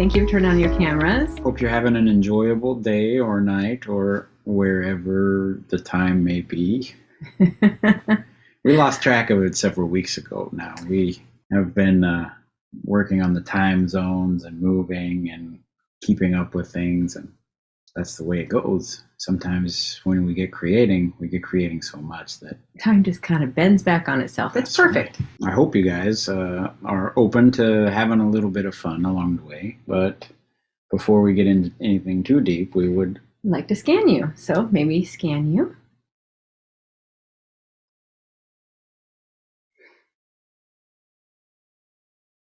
Thank you for turning on your cameras. Hope you're having an enjoyable day or night or wherever the time may be. We lost track of it several weeks ago now. We have been working on the time zones and moving and keeping up with things, and that's the way it goes. Sometimes when we get creating so much that time just kind of bends back on itself. It's perfect. Right. I hope you guys are open to having a little bit of fun along the way, but before we get into anything too deep, we would like to scan you. So maybe scan you.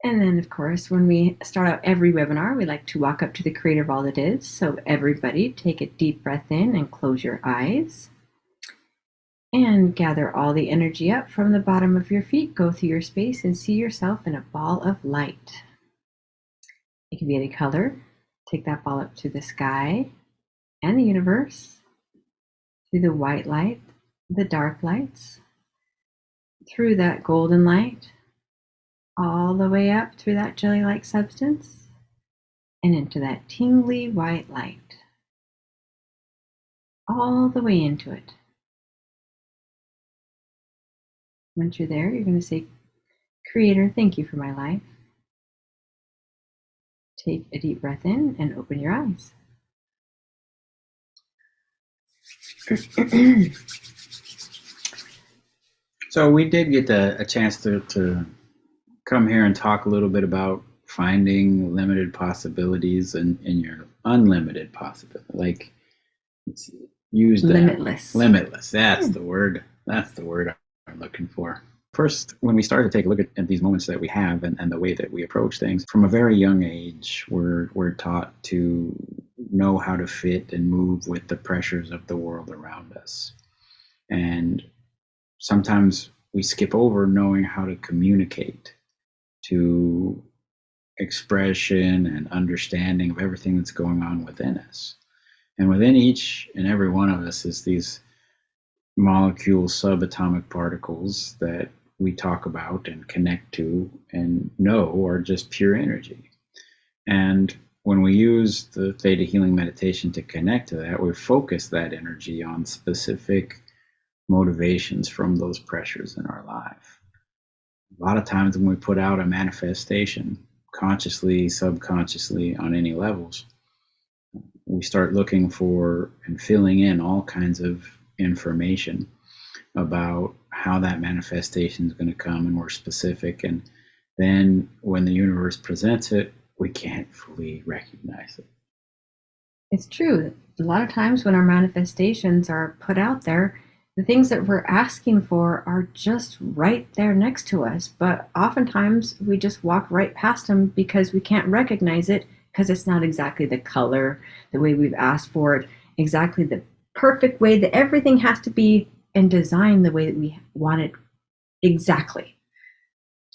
And then, of course, when we start out every webinar, we like to walk up to the creator of all that is. So everybody take a deep breath in and close your eyes. And gather all the energy up from the bottom of your feet. Go through your space and see yourself in a ball of light. It can be any color. Take that ball up to the sky and the universe, through the white light, the dark lights, through that golden light, all the way up through that jelly-like substance, and into that tingly white light, all the way into it. Once you're there, you're going to say, Creator, thank you for my life. Take a deep breath in and open your eyes. So we did get a chance to come here and talk a little bit about finding limited possibilities in your unlimited possibility. Like, use that. Limitless. Limitless. That's the word. That's the word I'm looking for. First, when we start to take a look at these moments that we have and the way that we approach things, from a very young age, we're taught to know how to fit and move with the pressures of the world around us. And sometimes we skip over knowing how to communicate to expression and understanding of everything that's going on within us. And within each and every one of us is these molecule subatomic particles that we talk about and connect to and know are just pure energy. And when we use the theta healing meditation to connect to that, we focus that energy on specific motivations from those pressures in our life. A lot of times when we put out a manifestation, consciously, subconsciously, on any levels, we start looking for and filling in all kinds of information about how that manifestation is going to come, and we're specific. And then when the universe presents it, we can't fully recognize it. It's true. A lot of times when our manifestations are put out there, the things that we're asking for are just right there next to us. But oftentimes we just walk right past them because we can't recognize it, because it's not exactly the color, the way we've asked for it, exactly the perfect way that everything has to be and designed the way that we want it exactly.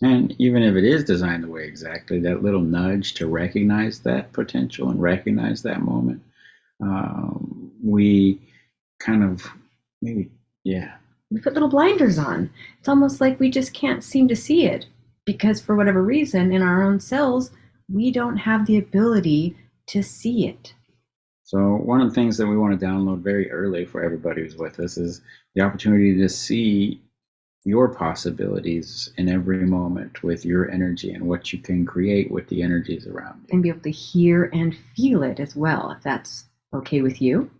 And even if it is designed the way exactly, that little nudge to recognize that potential and recognize that moment, we kind of maybe, we put little blinders on. It's almost like we just can't seem to see it because for whatever reason in our own cells, we don't have the ability to see it. So one of the things that we want to download very early for everybody who's with us is the opportunity to see your possibilities in every moment with your energy and what you can create with the energies around you. And be able to hear and feel it as well, if that's okay with you.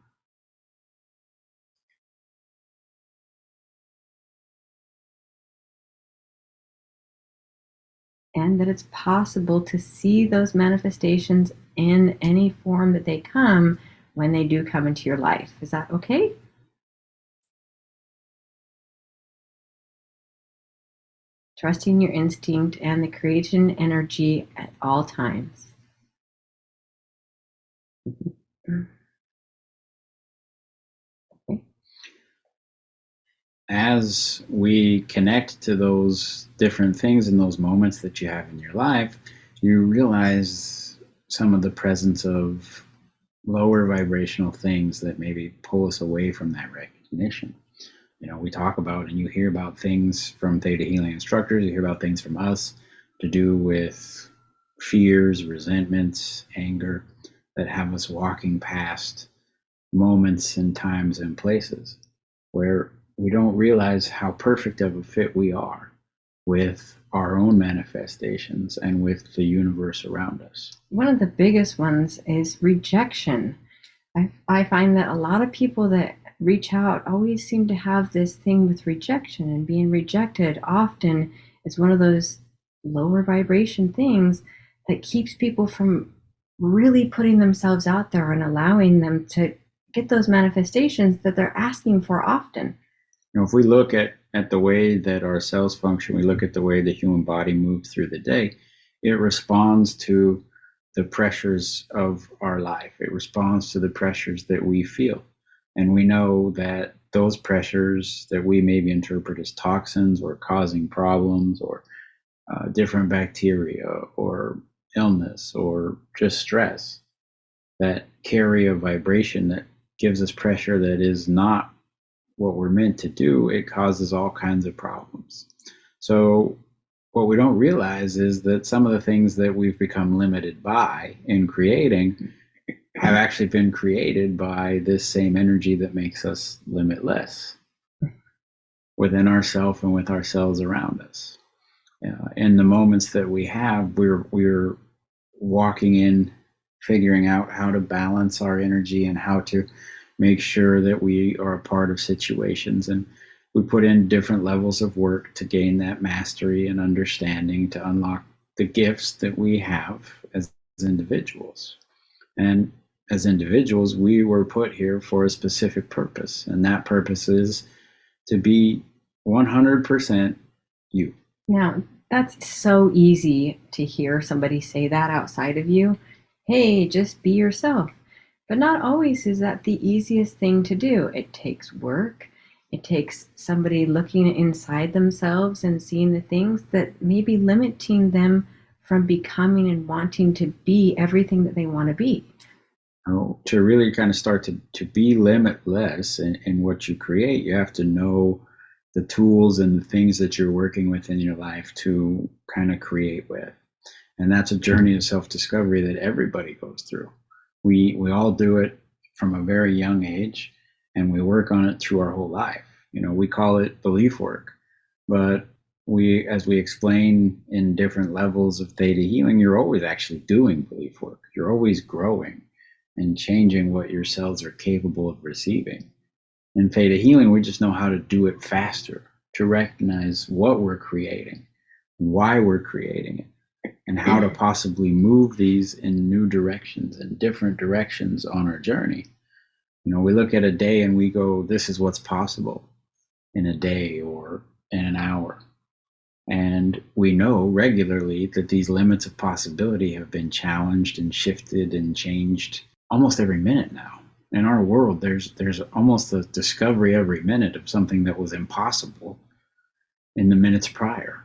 And that it's possible to see those manifestations in any form that they come when they do come into your life. Is that okay? Trusting your instinct and the creation energy at all times. Okay. As we connect to those different things in those moments that you have in your life, you realize some of the presence of lower vibrational things that maybe pull us away from that recognition. You know, we talk about and you hear about things from Theta Healing instructors, you hear about things from us to do with fears, resentments, anger that have us walking past moments and times and places where we don't realize how perfect of a fit we are with our own manifestations and with the universe around us. One of the biggest ones is rejection. I find that a lot of people that reach out always seem to have this thing with rejection, and being rejected often is one of those lower vibration things that keeps people from really putting themselves out there and allowing them to get those manifestations that they're asking for often. If we look at the way that our cells function, we look at the way the human body moves through the day, it responds to the pressures of our life. It responds to the pressures that we feel. And we know that those pressures that we maybe interpret as toxins or causing problems or different bacteria or illness or just stress that carry a vibration that gives us pressure that is not what we're meant to do, it causes all kinds of problems. So what we don't realize is that some of the things that we've become limited by in creating have actually been created by this same energy that makes us limitless within ourselves and with ourselves around us. In the moments that we have, we're walking in, figuring out how to balance our energy and how to make sure that we are a part of situations. And we put in different levels of work to gain that mastery and understanding to unlock the gifts that we have as individuals. And as individuals, we were put here for a specific purpose. And that purpose is to be 100% you. Now, that's so easy to hear somebody say that outside of you. Hey, just be yourself. But not always is that the easiest thing to do. It takes work. It takes somebody looking inside themselves and seeing the things that may be limiting them from becoming and wanting to be everything that they want to be. To really kind of start to be limitless in what you create, you have to know the tools and the things that you're working with in your life to kind of create with. And that's a journey of self-discovery that everybody goes through. We all do it from a very young age, and we work on it through our whole life. We call it belief work, but as we explain in different levels of theta healing, you're always actually doing belief work. You're always growing and changing what your cells are capable of receiving. In theta healing, we just know how to do it faster, to recognize what we're creating, why we're creating it, and how to possibly move these in new directions and different directions on our journey. We look at a day and we go, this is what's possible in a day or in an hour. And we know regularly that these limits of possibility have been challenged and shifted and changed almost every minute now. In our world, there's almost a discovery every minute of something that was impossible in the minutes prior.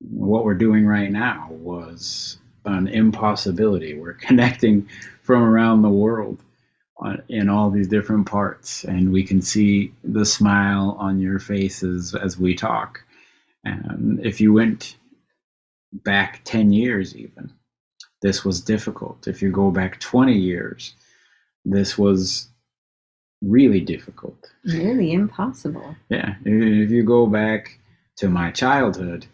What we're doing right now was an impossibility. We're connecting from around the world in all these different parts, and we can see the smile on your faces as we talk. And if you went back 10 years even, this was difficult. If you go back 20 years, this was really difficult. Nearly impossible. Yeah. If you go back to my childhood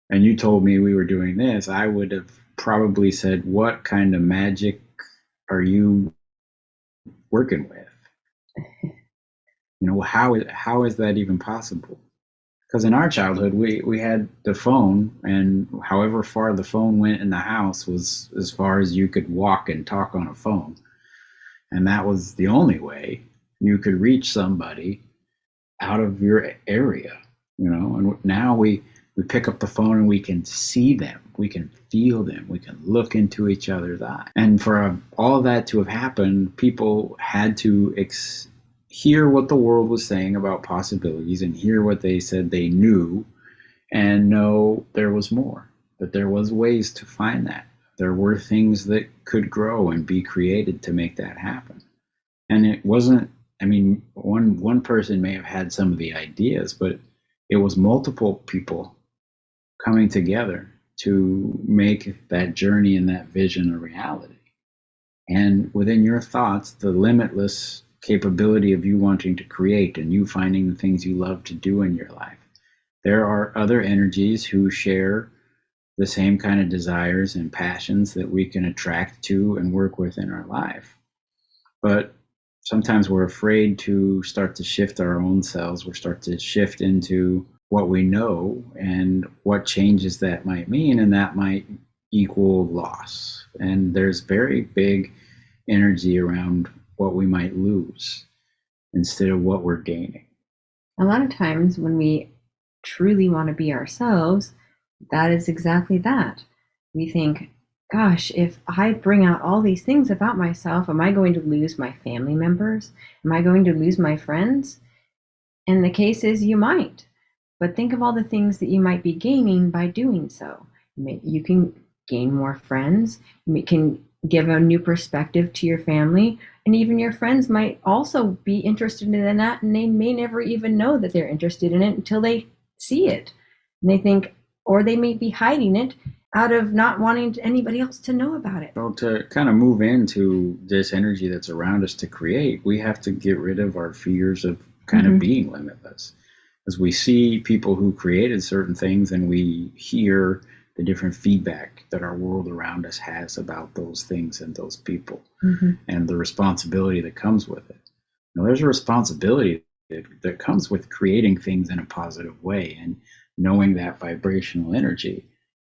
and you told me we were doing this, I would have probably said, what kind of magic are you working with? How is that even possible? Because in our childhood, we had the phone, and however far the phone went in the house was as far as you could walk and talk on a phone. And that was the only way you could reach somebody out of your area, and now we pick up the phone and we can see them, we can feel them, we can look into each other's eyes. And for all of that to have happened, people had to hear what the world was saying about possibilities and hear what they said they knew and know there was more, that there was ways to find that. There were things that could grow and be created to make that happen. And it wasn't, one person may have had some of the ideas, but it was multiple people coming together to make that journey and that vision a reality. And within your thoughts, the limitless capability of you wanting to create and you finding the things you love to do in your life. There are other energies who share the same kind of desires and passions that we can attract to and work with in our life. But sometimes we're afraid to start to shift our own selves. We start to shift into what we know and what changes that might mean, and that might equal loss. And there's very big energy around what we might lose instead of what we're gaining. A lot of times when we truly want to be ourselves, that is exactly that. We think, gosh, if I bring out all these things about myself, am I going to lose my family members? Am I going to lose my friends? And the case is you might. But think of all the things that you might be gaining by doing so. You can gain more friends. You can give a new perspective to your family. And even your friends might also be interested in that, and they may never even know that they're interested in it until they see it. And they think, or they may be hiding it out of not wanting anybody else to know about it. So to kind of move into this energy that's around us to create, we have to get rid of our fears of kind of being limitless. As we see people who created certain things and we hear the different feedback that our world around us has about those things and those people and the responsibility that comes with it. Now, there's a responsibility that comes with creating things in a positive way and knowing that vibrational energy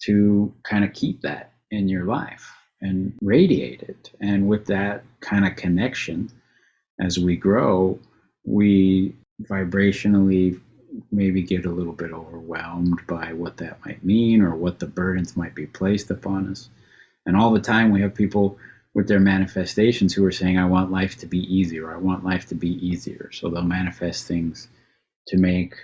to kind of keep that in your life and radiate it. And with that kind of connection, as we grow, we vibrationally maybe get a little bit overwhelmed by what that might mean or what the burdens might be placed upon us. And all the time we have people with their manifestations who are saying, I want life to be easier, I want life to be easier. So they'll manifest things to make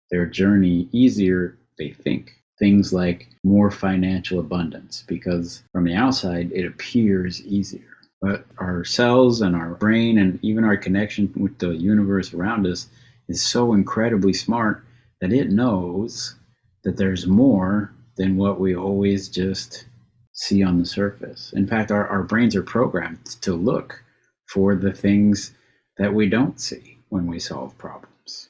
their journey easier, they think. Things like more financial abundance, because from the outside it appears easier. But our cells and our brain and even our connection with the universe around us is so incredibly smart that it knows that there's more than what we always just see on the surface. In fact, our brains are programmed to look for the things that we don't see when we solve problems.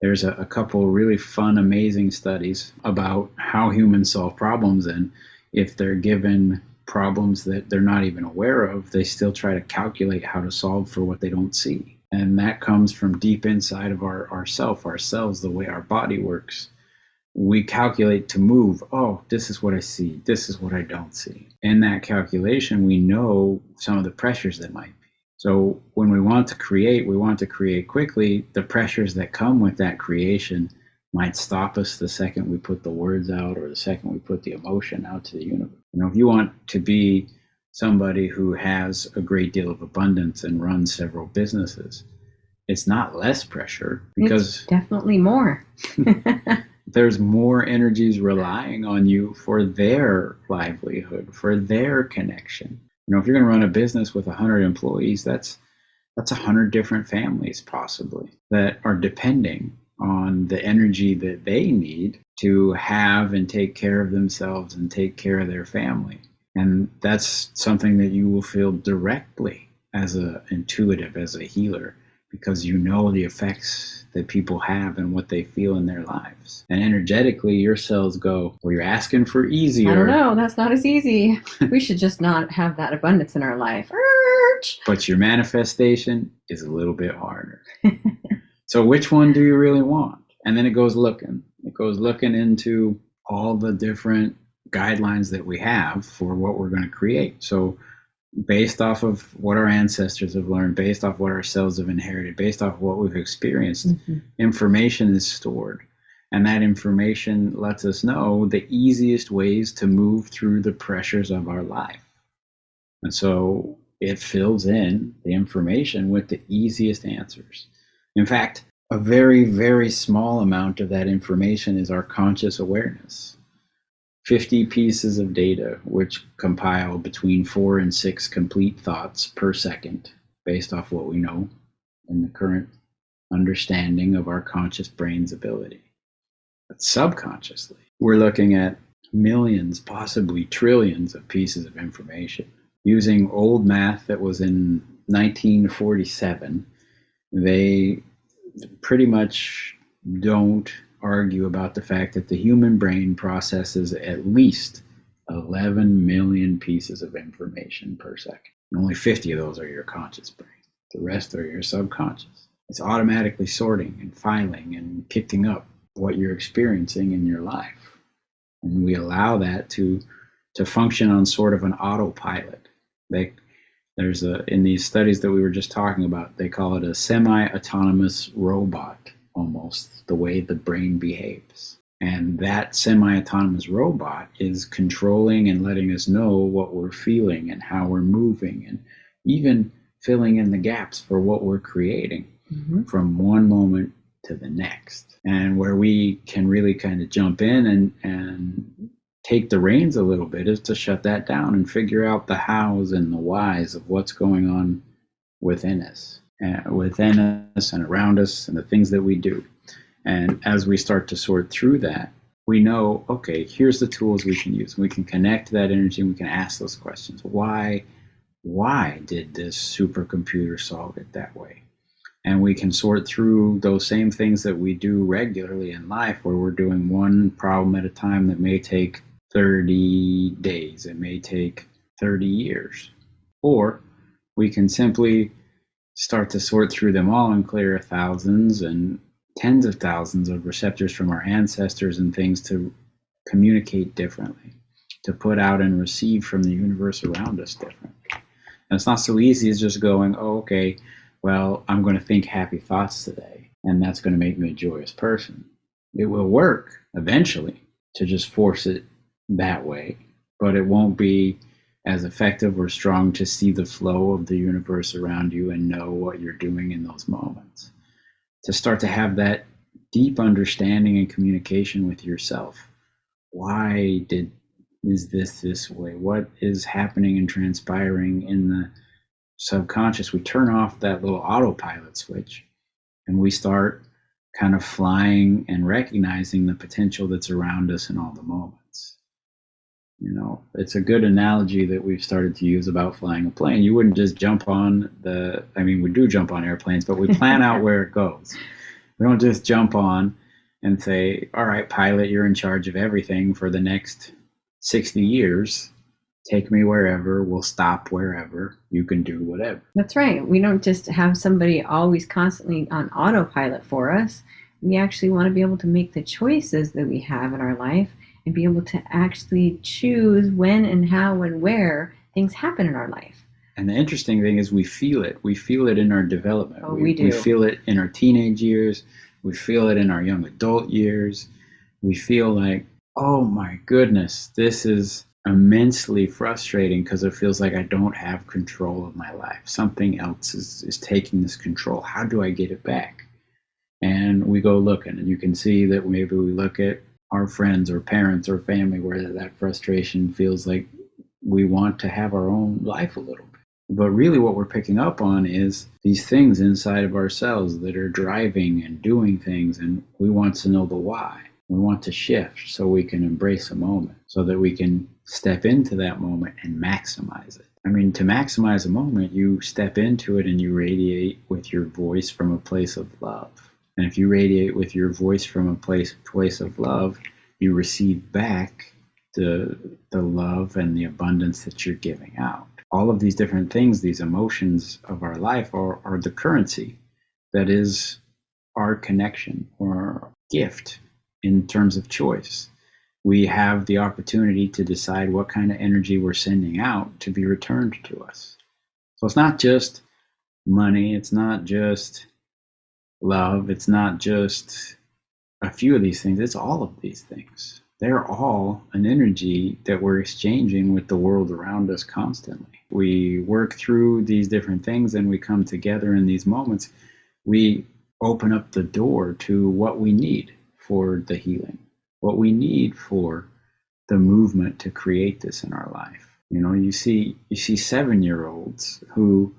There's a couple really fun, amazing studies about how humans solve problems, and if they're given problems that they're not even aware of, they still try to calculate how to solve for what they don't see. And that comes from deep inside of ourselves, the way our body works. We calculate to move. Oh, this is what I see. This is what I don't see. In that calculation, we know some of the pressures that might be. So when we want to create quickly. The pressures that come with that creation might stop us the second we put the words out or the second we put the emotion out to the universe. If you want to be somebody who has a great deal of abundance and runs several businesses, it's not less pressure, because it's definitely more. there's more energies relying on you for their livelihood, for their connection. If you're going to run a business with 100 employees, that's 100 different families possibly that are depending on the energy that they need to have and take care of themselves and take care of their family. And that's something that you will feel directly as an intuitive, as a healer, because you know the effects that people have and what they feel in their lives. And energetically, your cells go, well, you're asking for easier. I don't know, that's not as easy. We should just not have that abundance in our life. But your manifestation is a little bit harder. So which one do you really want? And then it goes looking. It goes looking into all the different guidelines that we have for what we're going to create. So based off of what our ancestors have learned, based off what our cells have inherited, based off what we've experienced, information is stored. And that information lets us know the easiest ways to move through the pressures of our life. And so it fills in the information with the easiest answers. In fact, a very, very small amount of that information is our conscious awareness. 50 pieces of data, which compile between 4 and 6 complete thoughts per second, based off what we know in the current understanding of our conscious brain's ability. But subconsciously, we're looking at millions, possibly trillions of pieces of information. Using old math that was in 1947, they pretty much don't argue about the fact that the human brain processes at least 11 million pieces of information per second. And only 50 of those are your conscious brain. The rest are your subconscious. It's automatically sorting and filing and picking up what you're experiencing in your life. And we allow that to function on sort of an autopilot. There's in these studies that we were just talking about, they call it a semi-autonomous robot, almost, the way the brain behaves. And that semi-autonomous robot is controlling and letting us know what we're feeling and how we're moving, and even filling in the gaps for what we're creating from one moment to the next. And where we can really kind of jump in and take the reins a little bit is to shut that down and figure out the hows and the whys of what's going on within us and around us and the things that we do. And as we start to sort through that, we know, okay, here's the tools we can use. We can connect that energy and we can ask those questions. Why did this supercomputer solve it that way? And we can sort through those same things that we do regularly in life, where we're doing one problem at a time that may take 30 days, it may take 30 years. Or we can simply start to sort through them all and clear thousands and tens of thousands of receptors from our ancestors and things to communicate differently, to put out and receive from the universe around us differently. And it's not so easy as just going, oh, okay, well, I'm going to think happy thoughts today, and that's going to make me a joyous person. It will work eventually to just force it that way, but it won't be as effective or strong to see the flow of the universe around you and know what you're doing in those moments. To start to have that deep understanding and communication with yourself. Why is this way? What is happening and transpiring in the subconscious? We turn off that little autopilot switch and we start kind of flying and recognizing the potential that's around us in all the moments. You know, it's a good analogy that we've started to use about flying a plane. You wouldn't just jump on we do jump on airplanes, but we plan out where it goes. We don't just jump on and say, all right, pilot, you're in charge of everything for the next 60 years. Take me wherever, we'll stop wherever, you can do whatever. That's right. We don't just have somebody always constantly on autopilot for us. We actually want to be able to make the choices that we have in our life and be able to actually choose when and how and where things happen in our life. And the interesting thing is we feel it. We feel it in our development. Oh, we do. We feel it in our teenage years. We feel it in our young adult years. We feel like, oh my goodness, this is immensely frustrating because it feels like I don't have control of my life. Something else is taking this control. How do I get it back? And we go looking, and you can see that maybe we look at our friends or parents or family where that frustration feels like we want to have our own life a little bit. But really what we're picking up on is these things inside of ourselves that are driving and doing things, and we want to know the why. We want to shift so we can embrace a moment, so that we can step into that moment and maximize it. I mean, to maximize a moment, you step into it and you radiate with your voice from a place of love. And if you radiate with your voice from a place of love, you receive back the love and the abundance that you're giving out. All of these different things, these emotions of our life are the currency that is our connection or gift in terms of choice. We have the opportunity to decide what kind of energy we're sending out to be returned to us. So it's not just money, it's not just love, it's not just a few of these things, it's all of these things. They're all an energy that we're exchanging with the world around us constantly. We work through these different things and we come together in these moments. We open up the door to what we need for the healing, what we need for the movement to create this in our life. You know, you see 7-year-olds who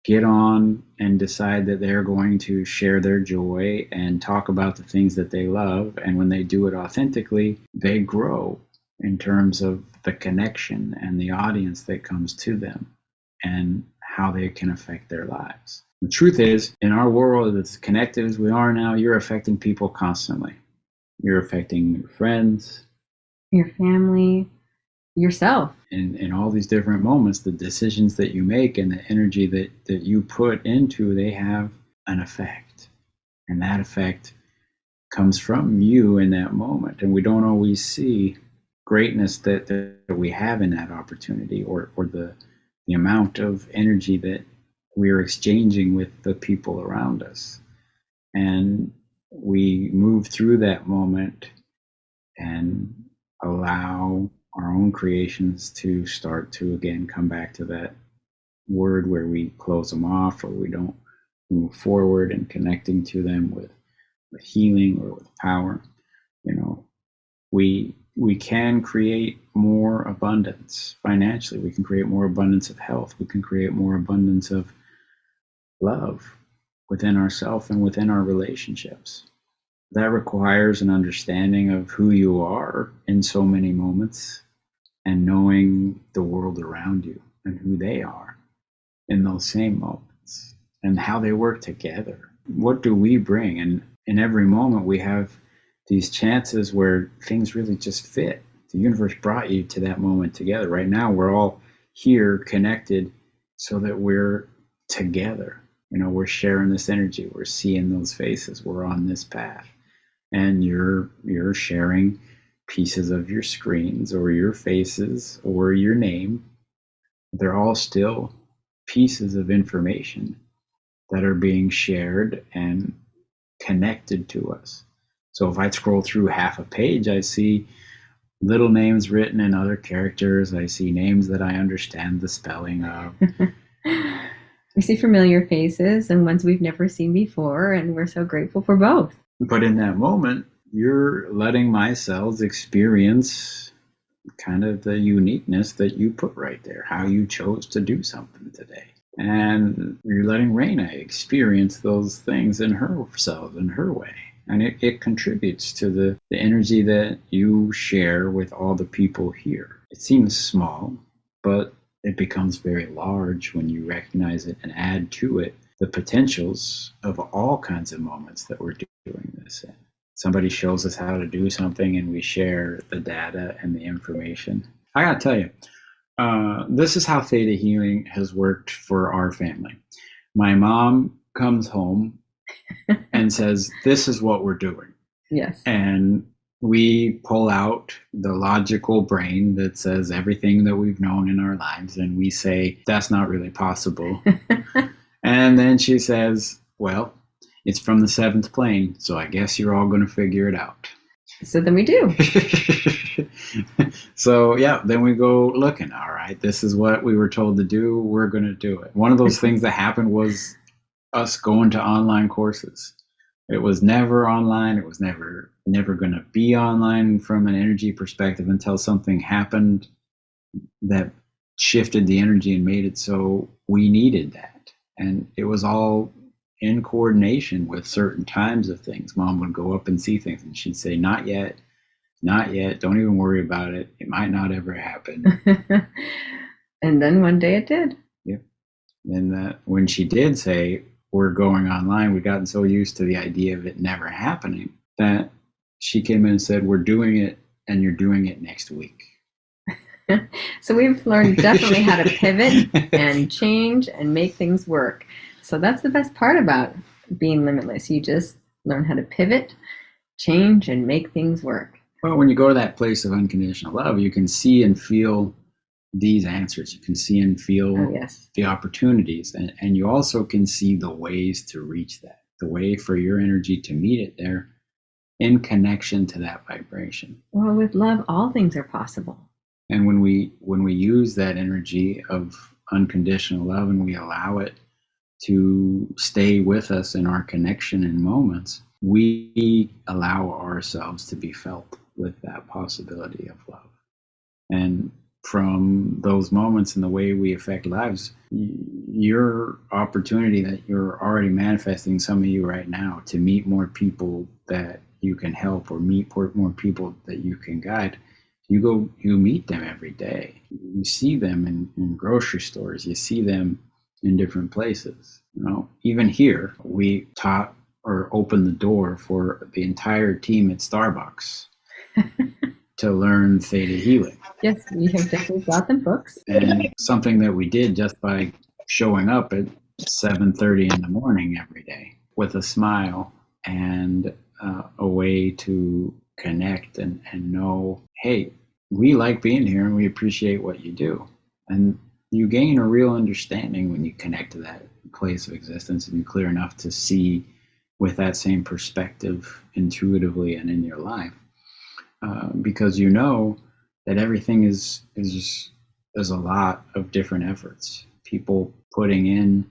get on and decide that they're going to share their joy and talk about the things that they love. And when they do it authentically, they grow in terms of the connection and the audience that comes to them and how they can affect their lives. The truth is, in our world as connected as we are now, you're affecting people constantly. You're affecting your friends, your family, yourself. In all these different moments, the decisions that you make and the energy that you put into, they have an effect. And that effect comes from you in that moment. And we don't always see greatness that we have in that opportunity, or the amount of energy that we're exchanging with the people around us. And we move through that moment and allow our own creations to start to again come back to that word where we close them off, or we don't move forward and connecting to them with healing or with power. You know, we can create more abundance financially. We can create more abundance of health. We can create more abundance of love within ourselves and within our relationships. That requires an understanding of who you are in so many moments and knowing the world around you and who they are in those same moments and how they work together. What do we bring? And in every moment, we have these chances where things really just fit. The universe brought you to that moment together. Right now, we're all here connected so that we're together. You know, we're sharing this energy. We're seeing those faces. We're on this path. And you're sharing pieces of your screens or your faces or your name. They're all still pieces of information that are being shared and connected to us. So if I scroll through half a page, I see little names written in other characters. I see names that I understand the spelling of. We see familiar faces and ones we've never seen before, and we're so grateful for both. But in that moment, you're letting my cells experience kind of the uniqueness that you put right there, how you chose to do something today. And you're letting Raena experience those things in herself, in her way. And it contributes to the energy that you share with all the people here. It seems small, but it becomes very large when you recognize it and add to it the potentials of all kinds of moments that we're doing this in. Somebody shows us how to do something and we share the data and the information. I gotta tell you, this is how Theta Healing has worked for our family. My mom comes home and says, this is what we're doing. Yes. And we pull out the logical brain that says everything that we've known in our lives, and we say, that's not really possible. And then she says, well, it's from the seventh plane, so I guess you're all going to figure it out. So then we do. So yeah, then we go looking. All right, this is what we were told to do. We're going to do it. One of those things that happened was us going to online courses. It was never online. It was never going to be online from an energy perspective until something happened that shifted the energy and made it so we needed that. And it was all in coordination with certain times of things. Mom would go up and see things and she'd say, not yet, not yet. Don't even worry about it. It might not ever happen. And then one day it did. Yep. And when she did say, we're going online, we'd gotten so used to the idea of it never happening that she came in and said, we're doing it and you're doing it next week. So we've learned definitely how to pivot and change and make things work. So that's the best part about being limitless. You just learn how to pivot, change, and make things work. Well, when you go to that place of unconditional love, you can see and feel these answers. You can see and feel the opportunities, and you also can see the ways to reach that, the way for your energy to meet it there in connection to that vibration. Well, with love, all things are possible. And when we use that energy of unconditional love and we allow it to stay with us in our connection in moments, we allow ourselves to be felt with that possibility of love. And from those moments and the way we affect lives, your opportunity that you're already manifesting, some of you right now, to meet more people that you can help or meet more people that you can guide, you meet them every day. You see them in grocery stores. You see them in different places. Even here, we taught or opened the door for the entire team at Starbucks to learn Theta Healing. Yes, we have definitely brought them books. And something that we did just by showing up at 7:30 in the morning every day with a smile and a way to connect and know, hey, we like being here and we appreciate what you do. And you gain a real understanding when you connect to that place of existence and you're clear enough to see with that same perspective intuitively and in your life. Because you know that everything is a lot of different efforts. People putting in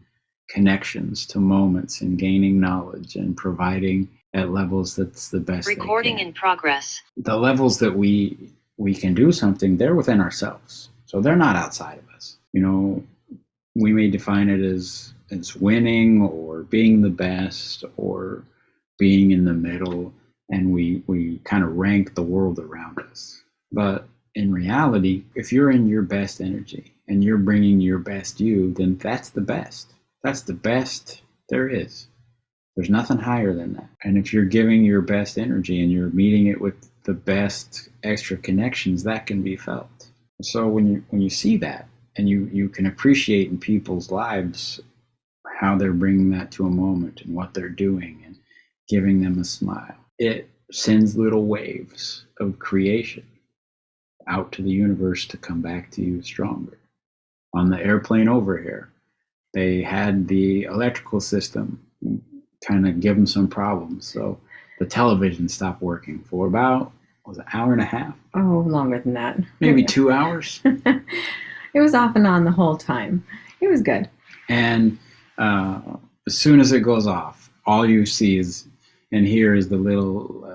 connections to moments and gaining knowledge and providing at levels that's the best. Recording in progress. The levels that we can do something, they're within ourselves. So they're not outside of us. We may define it as winning or being the best or being in the middle, and we kind of rank the world around us. But in reality, if you're in your best energy and you're bringing your best you, then that's the best. That's the best there is. There's nothing higher than that. And if you're giving your best energy and you're meeting it with the best extra connections, that can be felt. So when you see that and you can appreciate in people's lives how they're bringing that to a moment and what they're doing and giving them a smile, it sends little waves of creation out to the universe to come back to you stronger. On the airplane over here, they had the electrical system kind of give them some problems. So the television stopped working for about, an hour and a half? Oh, longer than that. Maybe 2 hours. It was off and on the whole time. It was good. And as soon as it goes off, all you see is and hear is the little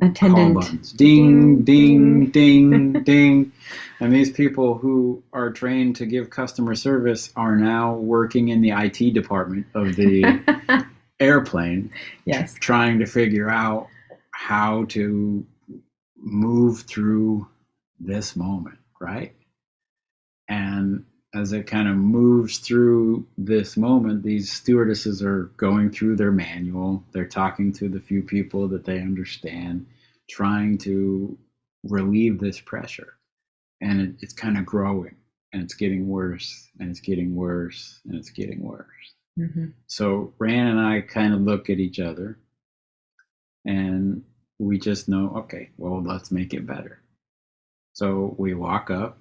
attendant call buttons. Ding, ding, ding, ding. And these people who are trained to give customer service are now working in the IT department of the airplane. Yes. Trying to figure out how to move through this moment, right? And as it kind of moves through this moment, these stewardesses are going through their manual. They're talking to the few people that they understand, trying to relieve this pressure. And it's kind of growing, and it's getting worse, and it's getting worse, and it's getting worse. Mm-hmm. So Ran and I kind of look at each other, and we just know, okay, well, let's make it better. So we walk up,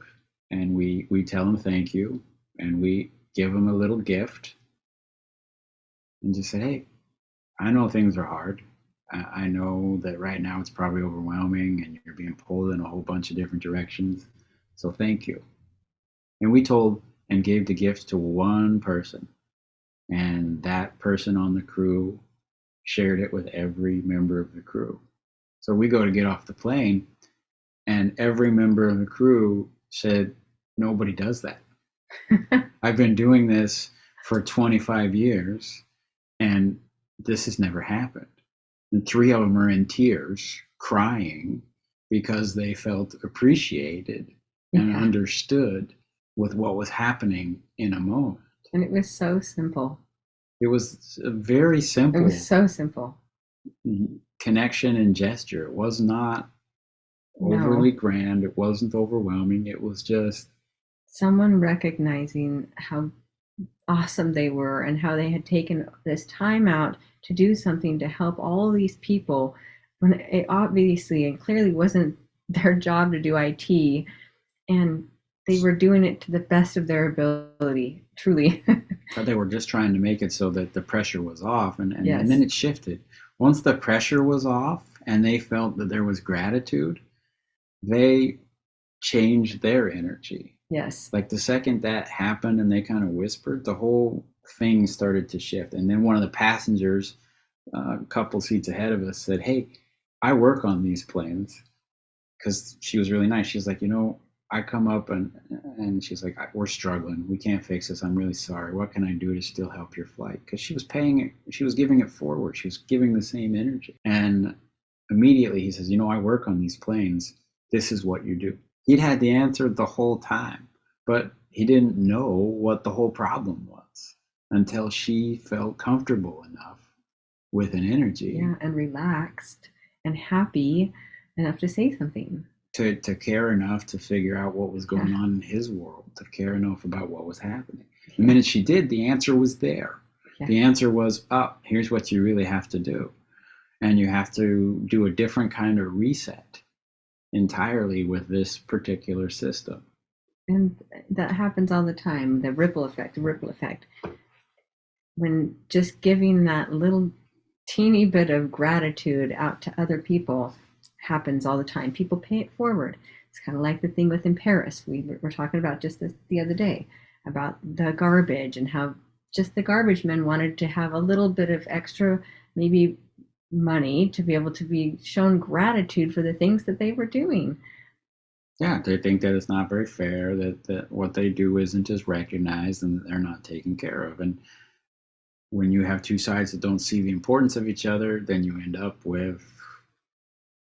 and we tell them thank you, and we give them a little gift, and just say, hey, I know things are hard. I know that right now it's probably overwhelming, and you're being pulled in a whole bunch of different directions. So thank you. And we told and gave the gift to one person, and that person on the crew shared it with every member of the crew. So we go to get off the plane, and every member of the crew said, nobody does that. I've been doing this for 25 years, and this has never happened. And 3 of them are in tears, crying, because they felt appreciated and understood with what was happening in a moment. And it was so simple. It was very simple. It was so simple. Connection and gesture. It was not overly grand. It wasn't overwhelming. It was just someone recognizing how awesome they were and how they had taken this time out to do something to help all these people when it obviously and clearly wasn't their job to do IT, and they were doing it to the best of their ability, truly. But they were just trying to make it so that the pressure was off, and Yes. then it shifted. Once the pressure was off and they felt that there was gratitude, they changed their energy. Yes. Like the second that happened and they kind of whispered, the whole thing started to shift. And then one of the passengers, a couple seats ahead of us, said, hey, I work on these planes. Because she was really nice. She's like, I come up and she's like, we're struggling. We can't fix this. I'm really sorry. What can I do to still help your flight? Because she was paying it. She was giving it forward. She was giving the same energy. And immediately he says, I work on these planes. This is what you do. He'd had the answer the whole time, but he didn't know what the whole problem was until she felt comfortable enough with an energy, yeah, and relaxed and happy enough to say something. to care enough to figure out what was Yeah, going on in his world, to care enough about what was happening. The yeah, minute she did, the answer was there. yeah. The answer was, oh, here's what you really have to do. And you have to do a different kind of reset entirely with this particular system. And that happens all the time. The ripple effect, the ripple effect. When just giving that little teeny bit of gratitude out to other people happens all the time. People pay it forward. It's kind of like the thing within Paris we were talking about just this, the other day, about the garbage and how just the garbage men wanted to have a little bit of extra, maybe money, to be able to be shown gratitude for the things that they were doing. Yeah, they think that it's not very fair, that what they do isn't just recognized and that they're not taken care of. And when you have two sides that don't see the importance of each other, then you end up with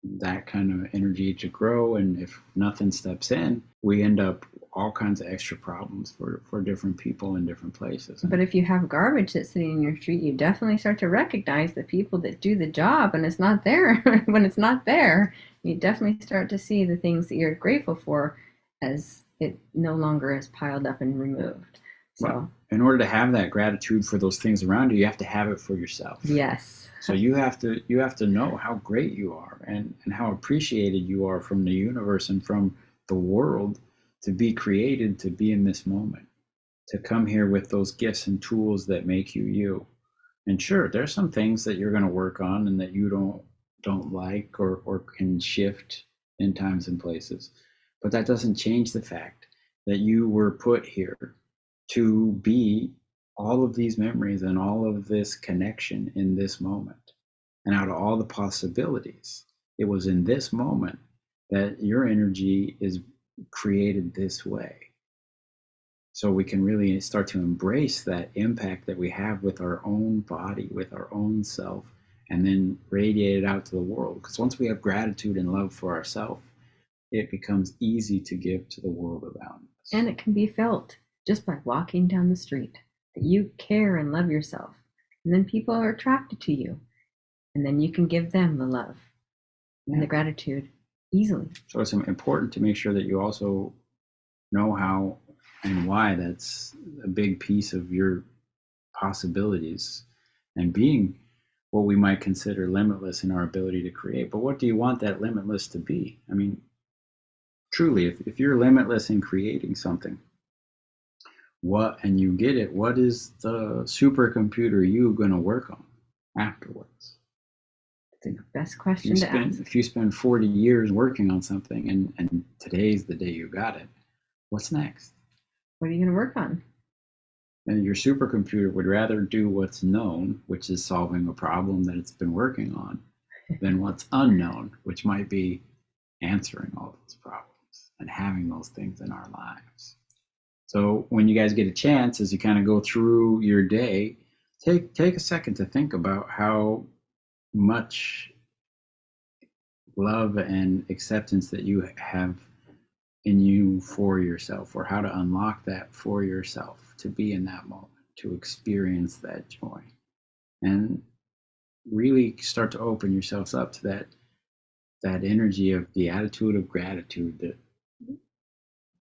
that kind of energy to grow. And if nothing steps in, we end up all kinds of extra problems for different people in different places. But if you have garbage that's sitting in your street, you definitely start to recognize the people that do the job, and it's not there. When it's not there, you definitely start to see the things that you're grateful for as it no longer is piled up and removed. Well, So, in order to have that gratitude for those things around you, you have to have it for yourself. yes. So you have to know how great you are, and how appreciated you are from the universe and from the world, to be created, to be in this moment, to come here with those gifts and tools that make you you. And sure, there's some things that you're going to work on and that you don't like, or can shift in times and places. But that doesn't change the fact that you were put here to be all of these memories and all of this connection in this moment. And out of all the possibilities, it was in this moment that your energy is created this way. So we can really start to embrace that impact that we have with our own body, with our own self, and then radiate it out to the world. Because once we have gratitude and love for ourselves, it becomes easy to give to the world around us. And it can be felt just by walking down the street that you care and love yourself. And then people are attracted to you. And then you can give them the love and the gratitude easily. So it's important to make sure that you also know how and why that's a big piece of your possibilities, and being what we might consider limitless in our ability to create. But what do you want that limitless to be? I mean, truly, if you're limitless in creating something, and you get it, what is the supercomputer you going to work on afterwards? It's the best question to ask. If you spend 40 years working on something, and today's the day you got it, what's next? What are you going to work on? And your supercomputer would rather do what's known, which is solving a problem that it's been working on, than what's unknown, which might be answering all those problems and having those things in our lives. So when you guys get a chance, as you kind of go through your day, take a second to think about how much love and acceptance that you have in you for yourself, or how to unlock that for yourself, to be in that moment, to experience that joy, and really start to open yourselves up to that energy of the attitude of gratitude that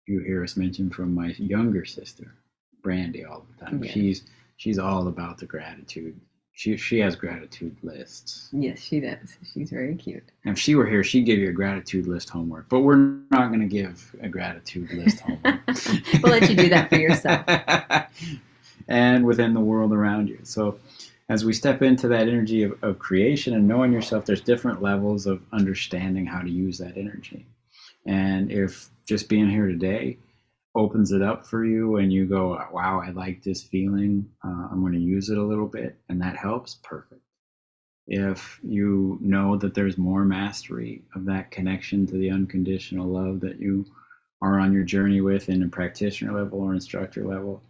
you hear us mention from my younger sister, Brandy, all the time. Yes. She's all about the gratitude. She has gratitude lists. Yes, she does. She's very cute. And if she were here, she'd give you a gratitude list homework. But we're not going to give a gratitude list homework. We'll let you do that for yourself. And within the world around you. So as we step into that energy of creation and knowing yourself, there's different levels of understanding how to use that energy. And if just being here today opens it up for you and you go, wow, I like this feeling, I'm going to use it a little bit, and that helps, perfect. If you know that there's more mastery of that connection to the unconditional love that you are on your journey with in a practitioner level or instructor level,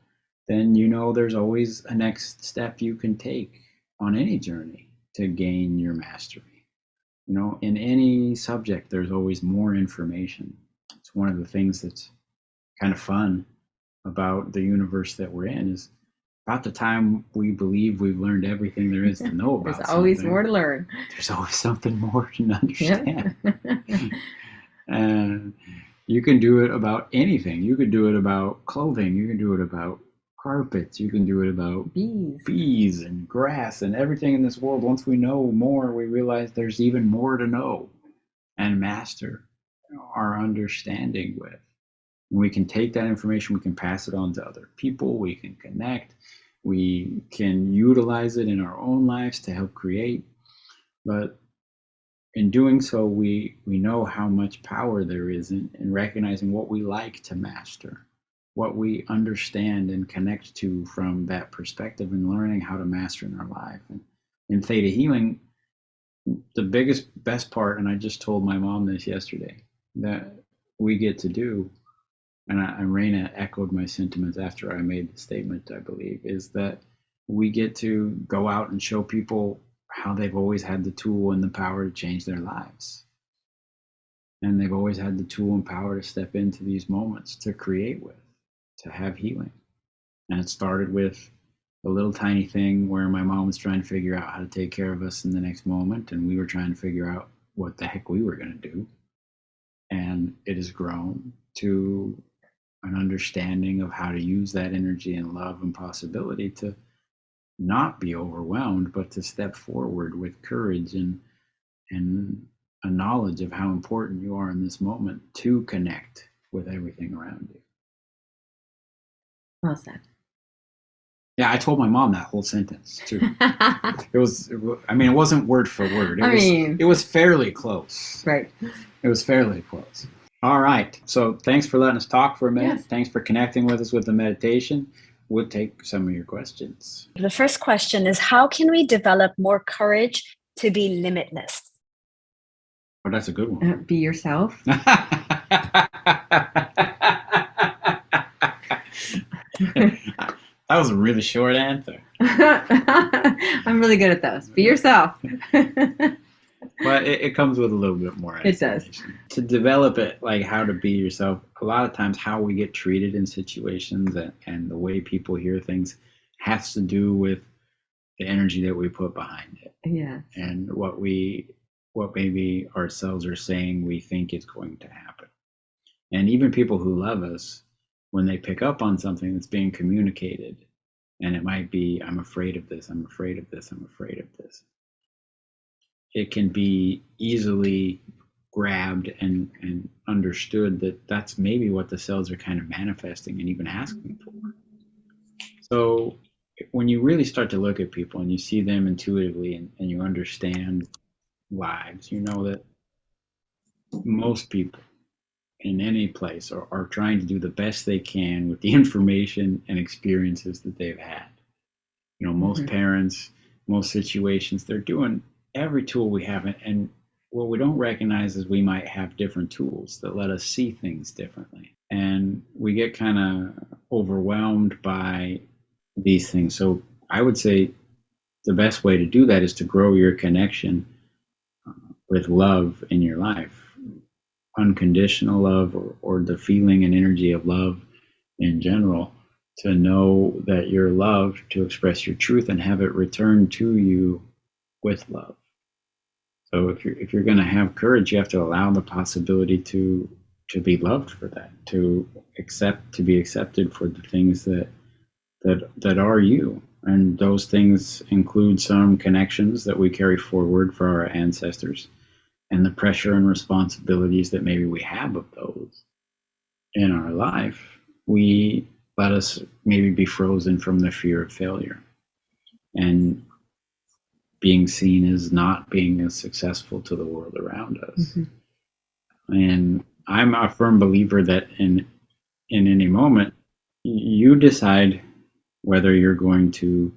then you know there's always a next step you can take on any journey to gain your mastery. You know, in any subject, there's always more information. It's one of the things that's kind of fun about the universe that we're in is about the time we believe we've learned everything there is to know about There's always something, more to learn. there's always something more to understand. Yep. And you can do it about anything. You can do it about clothing. You can do it about carpets. You can do it about bees and grass and everything in this world. Once we know more, we realize there's even more to know and master our understanding with. And we can take that information, we can pass it on to other people, we can connect, we can utilize it in our own lives to help create. But in doing so, we know how much power there is in recognizing what we like to master, what we understand and connect to from that perspective, and learning how to master in our life. And in Theta Healing, the best part, and I just told my mom this yesterday, that we get to do, and Raena echoed my sentiments after I made the statement, I believe, is that we get to go out and show people how they've always had the tool and the power to change their lives. And they've always had the tool and power to step into these moments, to create with, to have healing. And it started with a little tiny thing where my mom was trying to figure out how to take care of us in the next moment, and we were trying to figure out what the heck we were going to do. And it has grown to an understanding of how to use that energy and love and possibility to not be overwhelmed, but to step forward with courage and a knowledge of how important you are in this moment to connect with everything around you. Well said. Yeah, I told my mom that whole sentence too. It wasn't word for word. It was fairly close. Right. It was fairly close. All right. So thanks for letting us talk for a minute. Yes. Thanks for connecting with us with the meditation. We'll take some of your questions. The first question is, how can we develop more courage to be limitless? Oh, that's a good one. Be yourself. That was a really short answer. I'm really good at those. Be yourself. But it comes with a little bit more explanation. It does. To develop it, like how to be yourself, a lot of times how we get treated in situations and the way people hear things has to do with the energy that we put behind it. Yeah. And what maybe ourselves are saying we think is going to happen. And even people who love us, when they pick up on something that's being communicated, and it might be, I'm afraid of this, I'm afraid of this, I'm afraid of this. It can be easily grabbed and understood that that's maybe what the cells are kind of manifesting and even asking for. So when you really start to look at people and you see them intuitively and you understand lives, you know that most people in any place are trying to do the best they can with the information and experiences that they've had. You know, most parents, most situations, they're doing every tool we have. And what we don't recognize is we might have different tools that let us see things differently. And we get kind of overwhelmed by these things. So I would say the best way to do that is to grow your connection with love in your life. Unconditional love or the feeling and energy of love in general, to know that you're loved, to express your truth and have it returned to you with love. So if you're going to have courage, you have to allow the possibility to be loved for that, to be accepted for the things that are you. And those things include some connections that we carry forward for our ancestors, and the pressure and responsibilities that maybe we have of those in our life. We let us maybe be frozen from the fear of failure and being seen as not being as successful to the world around us. And I'm a firm believer that in any moment, you decide whether you're going to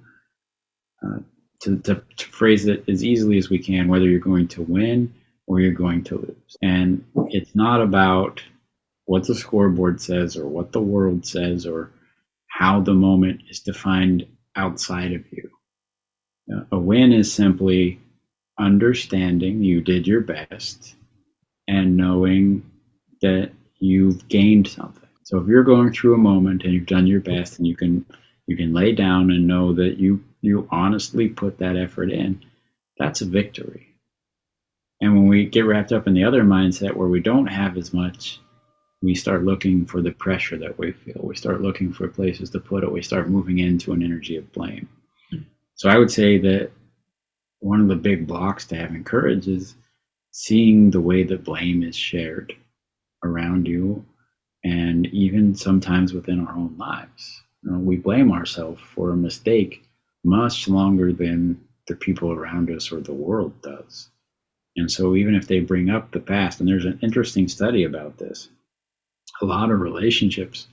phrase it as easily as we can, whether you're going to win or you're going to lose. And it's not about what the scoreboard says or what the world says or how the moment is defined outside of you. A win is simply understanding you did your best and knowing that you've gained something. So if you're going through a moment and you've done your best, and you can lay down and know that you honestly put that effort in, that's a victory. And when we get wrapped up in the other mindset where we don't have as much, we start looking for the pressure that we feel. We start looking for places to put it. We start moving into an energy of blame. So I would say that one of the big blocks to having courage is seeing the way that blame is shared around you, and even sometimes within our own lives. We blame ourselves for a mistake much longer than the people around us or the world does. And so even if they bring up the past, and there's an interesting study about this, a lot of relationships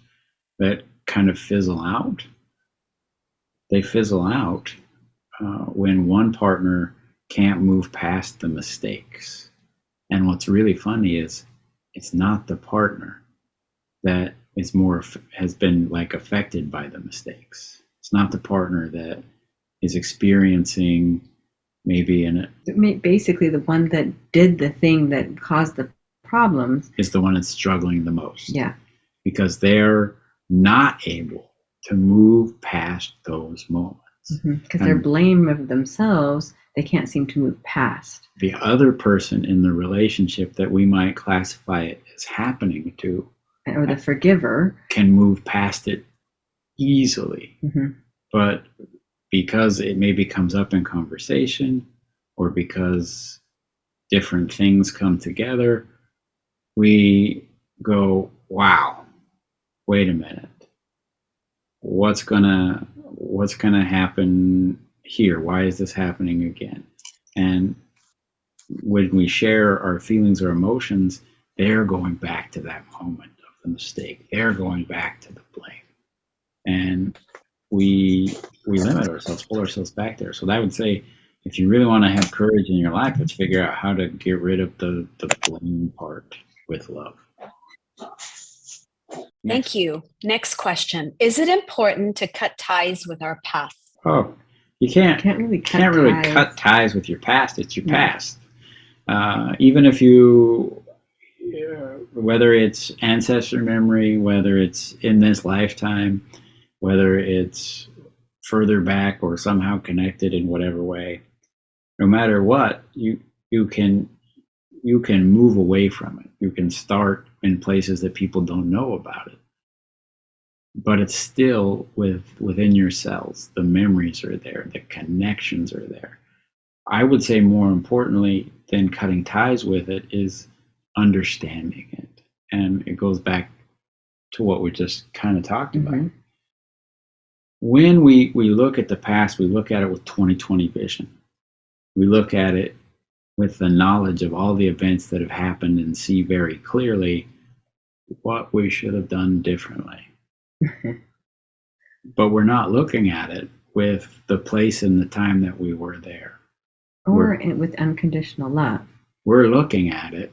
that kind of fizzle out, they fizzle out when one partner can't move past the mistakes. And what's really funny is it's not the partner that is more has been like affected by the mistakes. It's not the partner that is experiencing maybe basically the one that did the thing that caused the problems is the one that's struggling the most. Yeah. Because they're not able to move past those moments. Because their blame of themselves, they can't seem to move past. The other person in the relationship that we might classify it as happening to, or the forgiver, can move past it easily. But because it maybe comes up in conversation, or because different things come together, we go, wow, wait a minute. What's gonna happen here? Why is this happening again? And when we share our feelings or emotions, they're going back to that moment of the mistake. They're going back to the blame. And we limit ourselves, pull ourselves back there. So I would say, if you really want to have courage in your life, let's figure out how to get rid of the blame part with love. Thank you. Next question. Is it important to cut ties with our past? Oh, you can't really cut ties with your past. It's your past. Even if you, whether it's ancestor memory, whether it's in this lifetime, whether it's further back or somehow connected in whatever way, no matter what, you can move away from it. You can start in places that people don't know about it. But it's still within your cells. The memories are there. The connections are there. I would say more importantly than cutting ties with it is understanding it. And it goes back to what we just kind of talked about. When we look at the past, we look at it with 20/20 vision. We look at it with the knowledge of all the events that have happened and see very clearly what we should have done differently. But we're not looking at it with the place and the time that we were there. Or with unconditional love. We're looking at it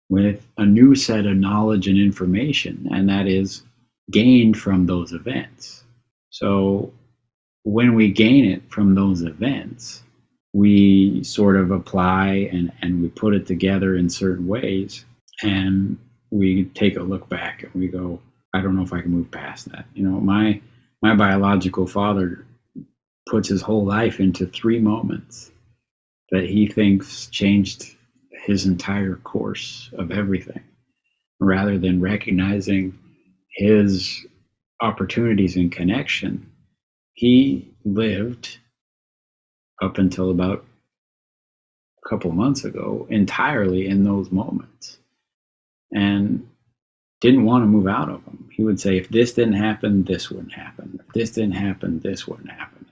with a new set of knowledge and information, and that is gained from those events. So when we gain it from those events, we sort of apply and we put it together in certain ways, and we take a look back and we go, I don't know if I can move past that. My biological father puts his whole life into 3 moments that he thinks changed his entire course of everything, rather than recognizing his opportunities and connection. He lived up until about a couple months ago entirely in those moments and didn't want to move out of them. He would say, if this didn't happen, this wouldn't happen. If this didn't happen, this wouldn't happen.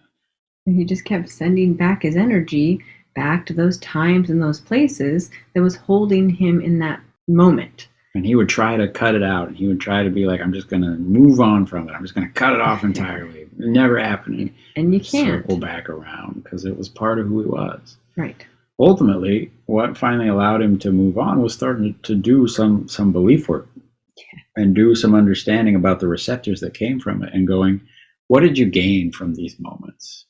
And he just kept sending back his energy back to those times and those places that was holding him in that moment. And he would try to cut it out. And he would try to be like, I'm just going to move on from it. I'm just going to cut it off entirely. Never happening. And you can't. Circle back around because it was part of who he was. Right. Ultimately, what finally allowed him to move on was starting to do some belief work and do some understanding about the receptors that came from it and going, what did you gain from these moments?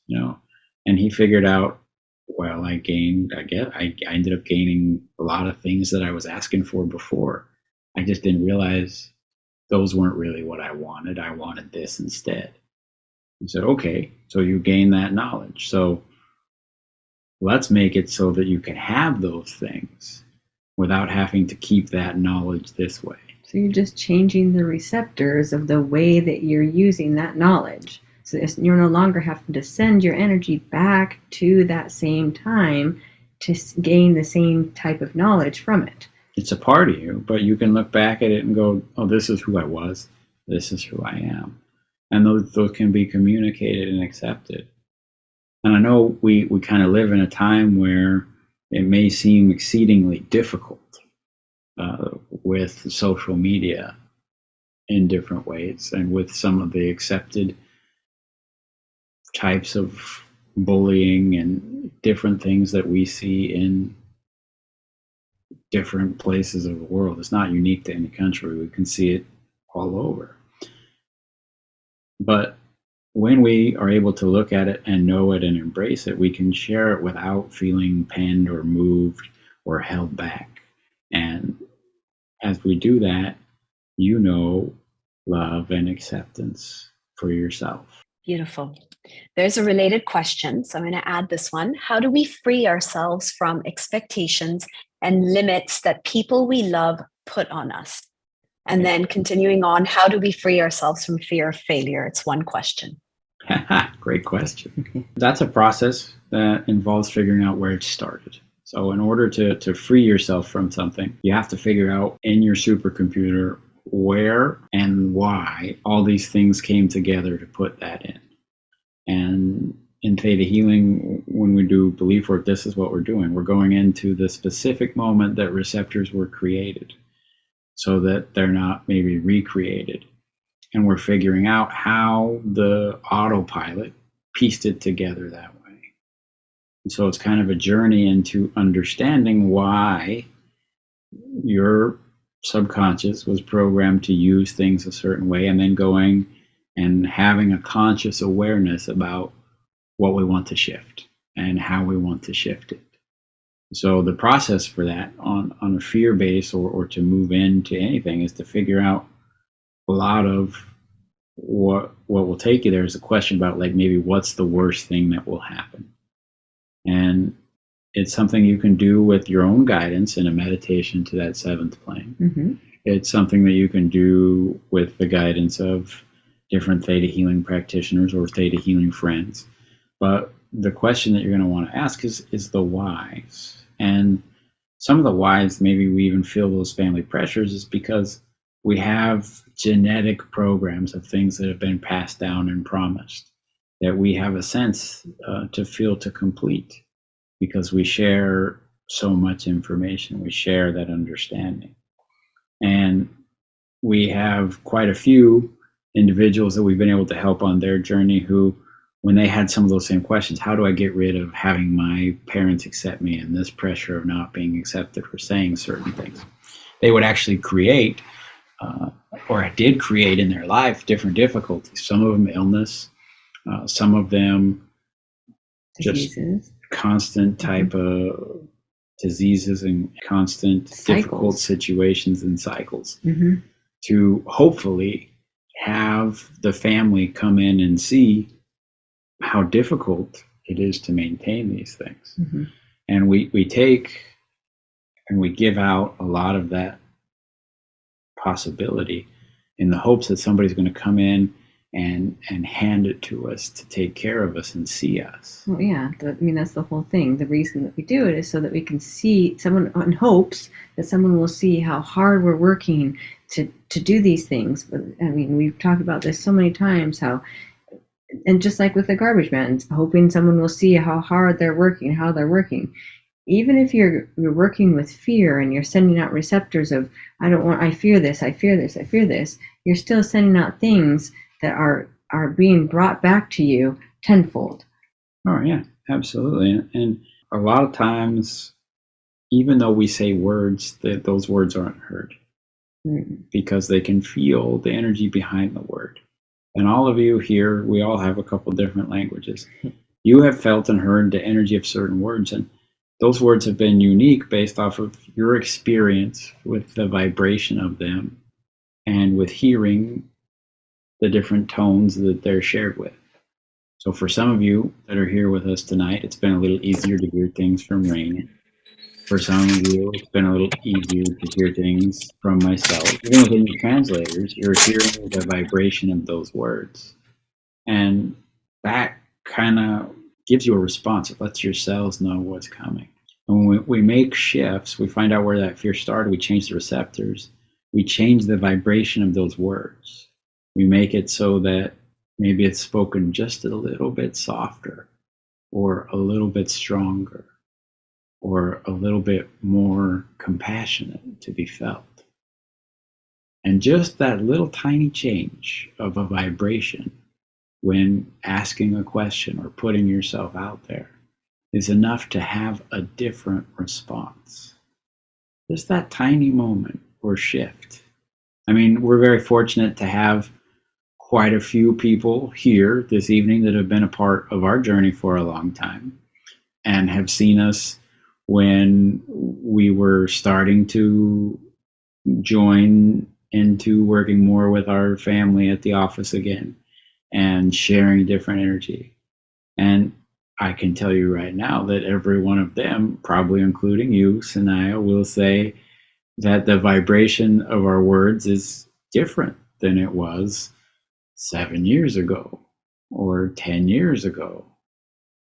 And he figured out, well, I ended up gaining a lot of things that I was asking for before. I just didn't realize those weren't really what I wanted. I wanted this instead. He said, okay, so you gain that knowledge. So let's make it so that you can have those things without having to keep that knowledge this way. So you're just changing the receptors of the way that you're using that knowledge. So you're no longer having to send your energy back to that same time to gain the same type of knowledge from it. It's a part of you, but you can look back at it and go, oh, this is who I was. This is who I am. And those can be communicated and accepted. And I know we kind of live in a time where it may seem exceedingly difficult with social media in different ways and with some of the accepted types of bullying and different things that we see in different places of the world. It's not unique to any country. We can see it all over. But when we are able to look at it and know it and embrace it, we can share it without feeling penned or moved or held back. And as we do that, you know love and acceptance for yourself. Beautiful. There's a related question, so I'm going to add this one. How do we free ourselves from expectations and limits that people we love put on us? And then continuing on, how do we free ourselves from fear of failure? It's one question. Great question. That's a process that involves figuring out where it started. So in order to free yourself from something, you have to figure out in your supercomputer where and why all these things came together to put that in. And in Theta Healing, when we do belief work, this is what we're doing. We're going into the specific moment that receptors were created so that they're not maybe recreated. And we're figuring out how the autopilot pieced it together that way. And so it's kind of a journey into understanding why your subconscious was programmed to use things a certain way, and then going and having a conscious awareness about what we want to shift and how we want to shift it. So the process for that on a fear base or to move into anything is to figure out a lot of what will take you there is a question about, like, maybe what's the worst thing that will happen. And it's something you can do with your own guidance in a meditation to that seventh plane. Mm-hmm. It's something that you can do with the guidance of different Theta Healing practitioners or Theta Healing friends. But the question that you're going to want to ask is the whys. And some of the whys, maybe we even feel those family pressures, is because we have genetic programs of things that have been passed down and promised that we have a sense to feel to complete, because we share so much information. We share that understanding. And we have quite a few individuals that we've been able to help on their journey who, when they had some of those same questions, how do I get rid of having my parents accept me and this pressure of not being accepted for saying certain things, they would actually create or did create in their life different difficulties. Some of them illness, some of them Diseases. Just constant type of diseases and constant difficult situations and cycles, to hopefully have the family come in and see how difficult it is to maintain these things. And we take and we give out a lot of that possibility in the hopes that somebody's going to come in and hand it to us to take care of us and see us. Well, yeah, that's the whole thing. The reason that we do it is so that we can see someone, in hopes that someone will see how hard we're working to do these things. But I mean, we've talked about this so many times, how, and just like with the garbage men, hoping someone will see how hard they're working, how they're working. Even if you're working with fear and you're sending out receptors of, I fear this, I fear this, I fear this, you're still sending out things that are being brought back to you tenfold. Oh yeah, absolutely. And a lot of times, even though we say words, those words aren't heard, because they can feel the energy behind the word. And all of you here, we all have a couple different languages. You have felt and heard the energy of certain words, and those words have been unique based off of your experience with the vibration of them and with hearing the different tones that they're shared with. So for some of you that are here with us tonight, it's been a little easier to hear things from Raena. For some of you, it's been a little easier to hear things from myself. Even within your translators, you're hearing the vibration of those words. And that kind of gives you a response. It lets your cells know what's coming. And when we make shifts, we find out where that fear started, we change the receptors, we change the vibration of those words. We make it so that maybe it's spoken just a little bit softer, or a little bit stronger, or a little bit more compassionate to be felt. And just that little tiny change of a vibration when asking a question or putting yourself out there is enough to have a different response. Just that tiny moment or shift. I mean, we're very fortunate to have quite a few people here this evening that have been a part of our journey for a long time and have seen us when we were starting to join into working more with our family at the office again and sharing different energy. And I can tell you right now that every one of them, probably including you, Sanaya, will say that the vibration of our words is different than it was 7 years ago or 10 years ago,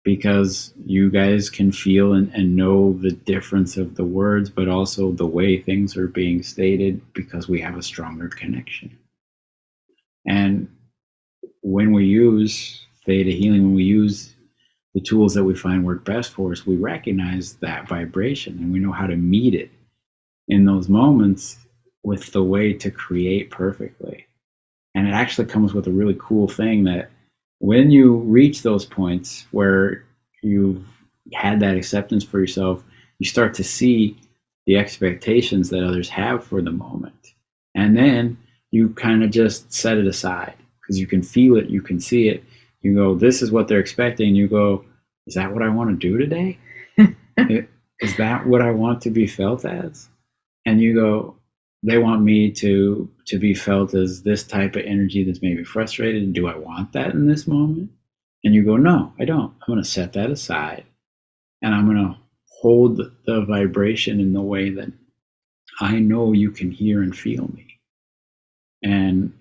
because you guys can feel and know the difference of the words, but also the way things are being stated, because we have a stronger connection. And when we use theta healing, when we use the tools that we find work best for us, we recognize that vibration and we know how to meet it in those moments with the way to create perfectly. And it actually comes with a really cool thing that when you reach those points where you've had that acceptance for yourself, you start to see the expectations that others have for the moment. And then you kind of just set it aside because you can feel it, you can see it. You go, this is what they're expecting. You go, is that what I want to do today? Is that what I want to be felt as? And you go, they want me to be felt as this type of energy that's maybe frustrated. And do I want that in this moment? And you go, no, I don't. I'm going to set that aside. And I'm going to hold the vibration in the way that I know you can hear and feel me. And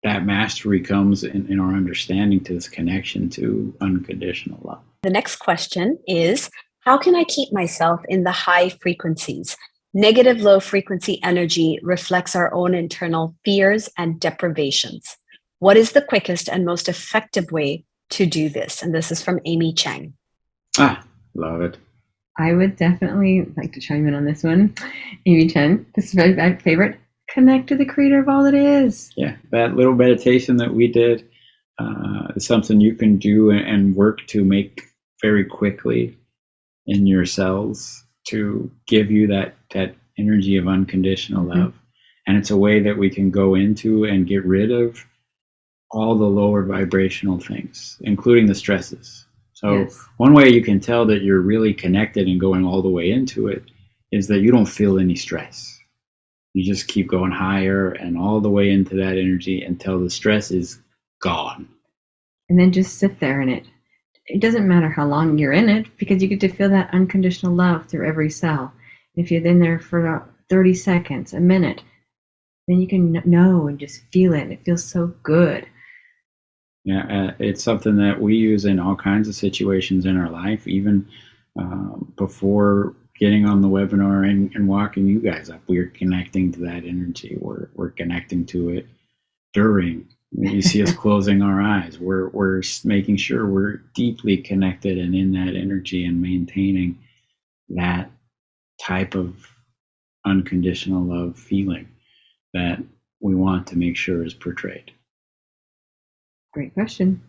that mastery comes in our understanding to this connection to unconditional love. The next question is, how can I keep myself in the high frequencies? Negative low frequency energy reflects our own internal fears and deprivations. What is the quickest and most effective way to do this? And this is from Amy Chang. Love it. I would definitely like to chime in on this one. Amy Chen, this is my favorite. Connect to the creator of all that is. Yeah, that little meditation that we did is something you can do and work to make very quickly in your cells to give you that energy of unconditional love. And it's a way that we can go into and get rid of all the lower vibrational things, including the stresses. So one way you can tell that you're really connected and going all the way into it is that you don't feel any stress. You just keep going higher and all the way into that energy until the stress is gone. And then just sit there in it. It doesn't matter how long you're in it, because you get to feel that unconditional love through every cell. If you're in there for 30 seconds, a minute, then you can know and just feel it. And it feels so good. Yeah, it's something that we use in all kinds of situations in our life, even before getting on the webinar and walking you guys up. We're connecting to that energy. We're connecting to it during. You see us closing our eyes. We're making sure we're deeply connected and in that energy and maintaining that type of unconditional love feeling that we want to make sure is portrayed. Great question.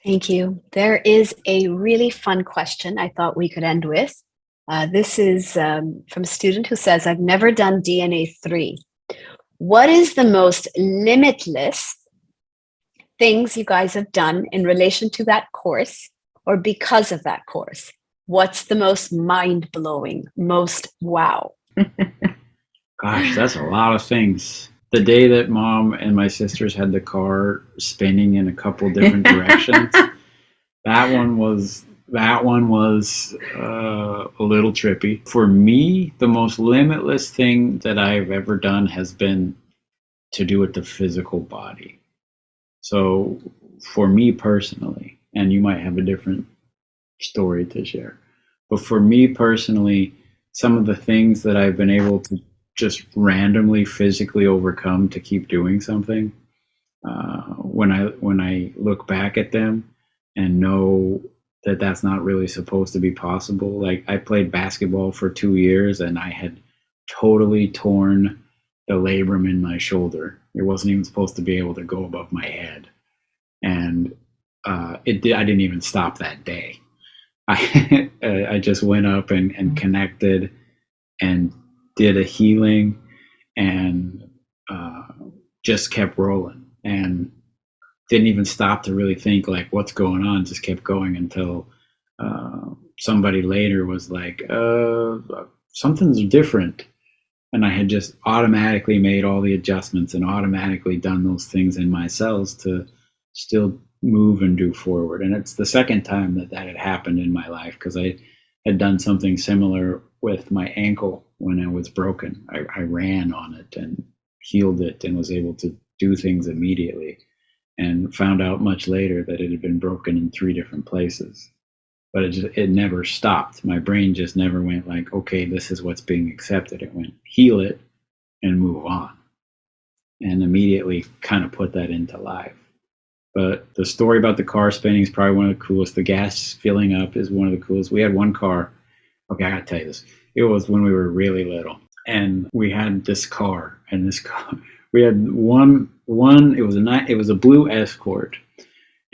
Thank you. There is a really fun question I thought we could end with. This is from a student who says, I've never done DNA 3. What is the most limitless things you guys have done in relation to that course or because of that course? What's the most mind-blowing, most wow? Gosh, that's a lot of things. The day that Mom and my sisters had the car spinning in a couple different directions, that one was a little trippy. For me, the most limitless thing that I've ever done has been to do with the physical body. So for me personally, and you might have a different story to share, but for me personally, some of the things that I've been able to just randomly physically overcome to keep doing something, when I look back at them and know that that's not really supposed to be possible. Like, I played basketball for 2 years and I had totally torn the labrum in my shoulder. It wasn't even supposed to be able to go above my head, and I didn't even stop that day. I just went up and connected and did a healing, and just kept rolling, and didn't even stop to really think like what's going on. Just kept going until somebody later was like, something's different. And I had just automatically made all the adjustments and automatically done those things in my cells to still move and do forward. And it's the second time that had happened in my life, because I had done something similar with my ankle when I was broken. I ran on it and healed it and was able to do things immediately, and found out much later that it had been broken in 3 different places. But it never stopped. My brain just never went like, okay, this is what's being accepted. It went, heal it and move on. And immediately kind of put that into life. But the story about the car spinning is probably one of the coolest. The gas filling up is one of the coolest. We had one car. Okay, I gotta tell you this. It was when we were really little. And we had this car. And this car, we had one. It was a blue Escort.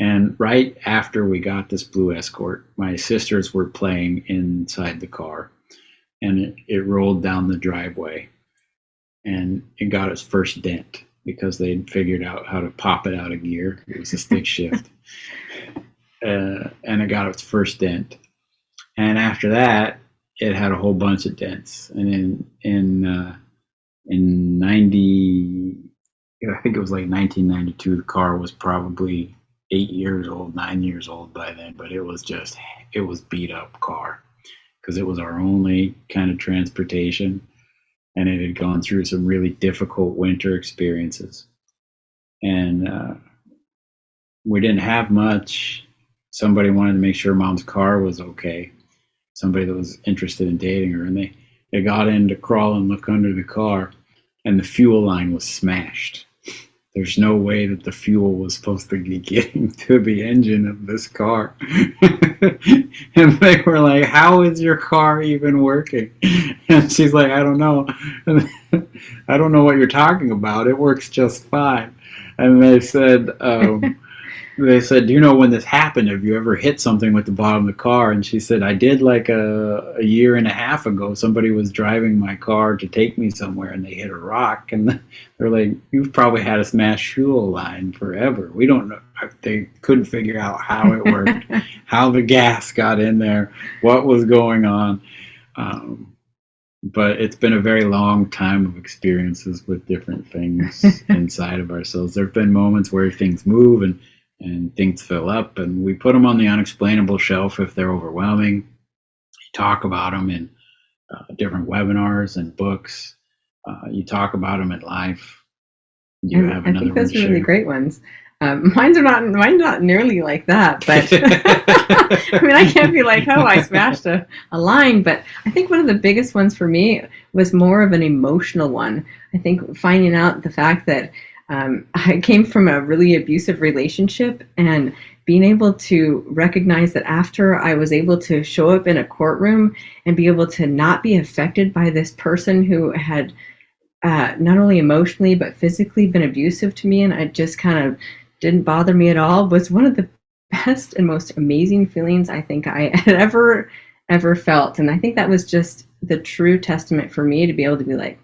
And right after we got this blue Escort, my sisters were playing inside the car, and it rolled down the driveway, and it got its first dent because they'd figured out how to pop it out of gear. It was a stick shift. And it got its first dent. And after that, it had a whole bunch of dents. And in 90, I think it was like 1992, the car was probably 8 years old, 9 years old by then, but it was beat up car, because it was our only kind of transportation, and it had gone through some really difficult winter experiences. And we didn't have much. Somebody wanted to make sure Mom's car was okay, somebody that was interested in dating her, and they got in to crawl and look under the car, and the fuel line was smashed. There's no way that the fuel was supposed to be getting to the engine of this car. And they were like, how is your car even working? And she's like, I don't know. I don't know what you're talking about. It works just fine. And they said, do you know when this happened? Have you ever hit something with the bottom of the car? And she said, I did like a year and a half ago. Somebody was driving my car to take me somewhere, and they hit a rock. And they're like, you've probably had a smashed fuel line forever. We don't know. They couldn't figure out how it worked, how the gas got in there, what was going on. But it's been a very long time of experiences with different things inside of ourselves. There have been moments where things move and things fill up, and we put them on the unexplainable shelf if they're overwhelming. You talk about them in different webinars and books. You talk about them in life. You have another one. I think those are really great ones. Mine's not nearly like that, but I mean, I can't be like, oh, I smashed a line. But I think one of the biggest ones for me was more of an emotional one. I think finding out the fact that I came from a really abusive relationship, and being able to recognize that after I was able to show up in a courtroom and be able to not be affected by this person who had not only emotionally but physically been abusive to me, and it just kind of didn't bother me at all, was one of the best and most amazing feelings I think I had ever felt. And I think that was just the true testament for me to be able to be like,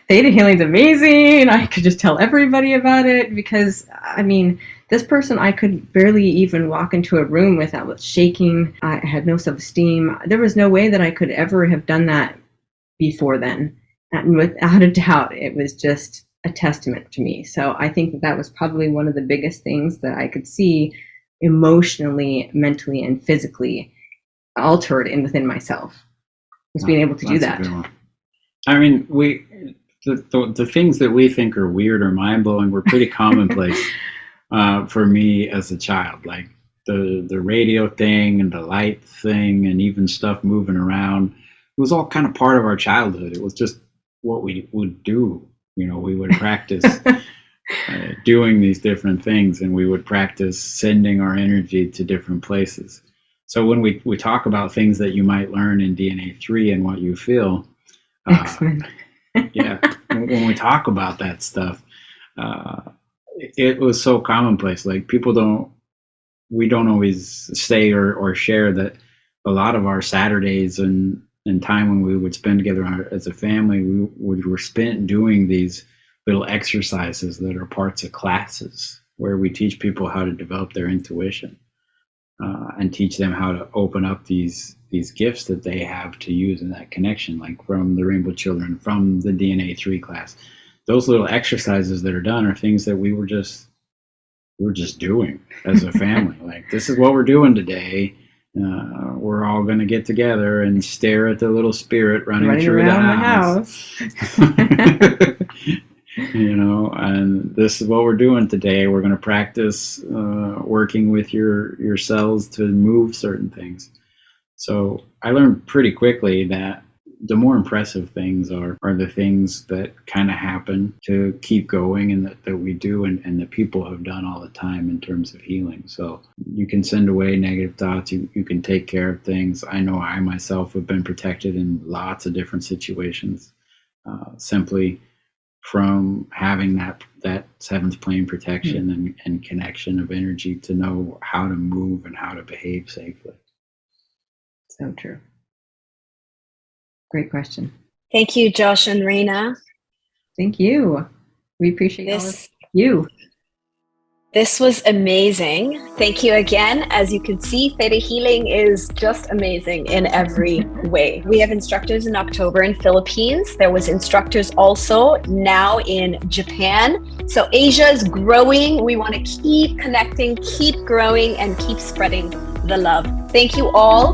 Theta Healing's amazing. I could just tell everybody about it, because I mean, This person, I could barely even walk into a room without shaking. I had no self-esteem. There was no way that I could ever have done that before then. And without a doubt, it was just a testament to me. So I think that that was probably one of the biggest things that I could see emotionally, mentally, and physically altered within myself, was being able to do that. I mean, the things that we think are weird or mind-blowing were pretty commonplace for me as a child, like the radio thing and the light thing and even stuff moving around. It was all kind of part of our childhood. It was just what we would do. You know, we would practice doing these different things, and we would practice sending our energy to different places. So when we talk about things that you might learn in DNA 3 and what you feel, yeah, when we talk about that stuff, it was so commonplace. Like we don't always say or share that a lot of our Saturdays and time when we would spend together as a family, we were spent doing these little exercises that are parts of classes where we teach people how to develop their intuition and teach them how to open up these gifts that they have to use in that connection, like from the Rainbow Children, from the DNA 3 class. Those little exercises that are done are things that we're just doing as a family. Like, this is what we're doing today. We're all going to get together and stare at the little spirit running through the house. You know, and this is what we're doing today. We're going to practice working with your cells to move certain things. So I learned pretty quickly that the more impressive things are the things that kind of happen to keep going, and that we do and that people have done all the time in terms of healing. So you can send away negative thoughts. You can take care of things. I know I myself have been protected in lots of different situations simply from having that seventh plane protection and connection of energy to know how to move and how to behave safely. So true. Great question. Thank you, Josh and Raena. Thank you. We appreciate all of you. This was amazing. Thank you again. As you can see, ThetaHealing is just amazing in every way. We have instructors in October in Philippines. There was instructors also now in Japan. So Asia is growing. We want to keep connecting, keep growing, and keep spreading the love. Thank you all.